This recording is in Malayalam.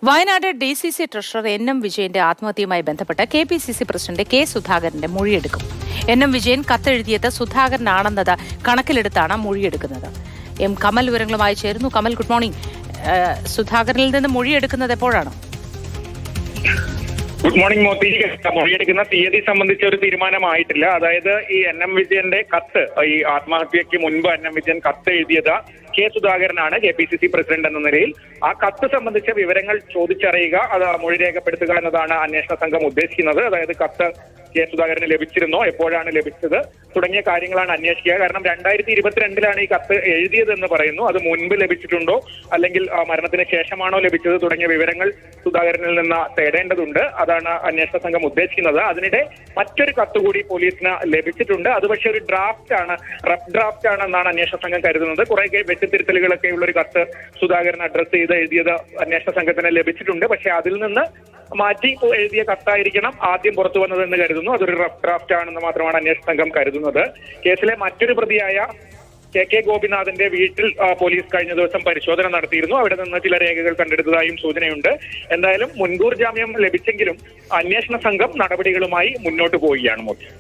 വയനാട് DCC ട്രഷറർ NM വിജയന്റെ ആത്മഹത്യയുമായി ബന്ധപ്പെട്ട് KPCC പ്രസിഡന്റ് K സുധാകരന്റെ മൊഴിയെടുക്കും. NM വിജയൻ കത്തെഴുതിയത് സുധാകരനാണെന്നത് കണക്കിലെടുത്താണ് മൊഴിയെടുക്കുന്നത്. M കമൽ വിവരങ്ങളുമായി ചേരുന്നു. Kamal, good morning. സുധാകരനിൽ നിന്ന് മൊഴിയെടുക്കുന്നത് എപ്പോഴാണ്? Good morning Moti. മൊഴിയെടുക്കുന്ന തീയതി സംബന്ധിച്ച ഒരു തീരുമാനമായിട്ടില്ല. അതായത് ഈ NM വിജയന്റെ കത്ത്, ഈ ആത്മഹത്യക്ക് മുൻപ് NM വിജയൻ കത്ത് എഴുതിയത് K സുധാകരനാണ്, KPCC പ്രസിഡന്റ് എന്ന നിലയിൽ. ആ കത്ത് സംബന്ധിച്ച വിവരങ്ങൾ ചോദിച്ചറിയുക, അത് മൊഴി രേഖപ്പെടുത്തുക എന്നതാണ് അന്വേഷണ സംഘം ഉദ്ദേശിക്കുന്നത്. അതായത് കത്ത് K സുധാകരന് ലഭിച്ചിരുന്നോ, എപ്പോഴാണ് ലഭിച്ചത് തുടങ്ങിയ കാര്യങ്ങളാണ് അന്വേഷിക്കുക. കാരണം 2022 ഈ കത്ത് എഴുതിയതെന്ന് പറയുന്നു. അത് മുൻപ് ലഭിച്ചിട്ടുണ്ടോ അല്ലെങ്കിൽ മരണത്തിന് ശേഷമാണോ ലഭിച്ചത് തുടങ്ങിയ വിവരങ്ങൾ സുധാകരനിൽ നിന്ന് തേടേണ്ടതുണ്ട്. അതാണ് അന്വേഷണ സംഘം ഉദ്ദേശിക്കുന്നത്. അതിനിടെ മറ്റൊരു കത്ത് കൂടി പോലീസിന് ലഭിച്ചിട്ടുണ്ട്. അത് പക്ഷേ ഒരു റഫ് ഡ്രാഫ്റ്റ് ആണ് എന്നാണ് അന്വേഷണ സംഘം കരുതുന്നത്. കുറെ വെട്ടിത്തിരുത്തലുകളൊക്കെ ഉള്ള ഒരു കത്ത് സുധാകരൻ അഡ്രസ് ചെയ്ത് എഴുതിയത് അന്വേഷണ സംഘത്തിന് ലഭിച്ചിട്ടുണ്ട്. പക്ഷെ അതിൽ നിന്ന് മാറ്റി എഴുതിയ കത്തായിരിക്കണം ആദ്യം പുറത്തു വന്നതെന്ന് കരുതുന്നു. അതൊരു റഫ് ഡ്രാഫ്റ്റ് ആണെന്ന് മാത്രമാണ് അന്വേഷണ സംഘം കരുതുന്നത്. കേസിലെ മറ്റൊരു പ്രതിയായ KK ഗോപിനാഥിന്റെ വീട്ടിൽ പോലീസ് കഴിഞ്ഞ ദിവസം പരിശോധന നടത്തിയിരുന്നു. അവിടെ നിന്ന് ചില രേഖകൾ കണ്ടെടുത്തതായും സൂചനയുണ്ട്. എന്തായാലും മുൻകൂർ ജാമ്യം ലഭിച്ചെങ്കിലും അന്വേഷണ സംഘം നടപടികളുമായി മുന്നോട്ട് പോവുകയാണ്.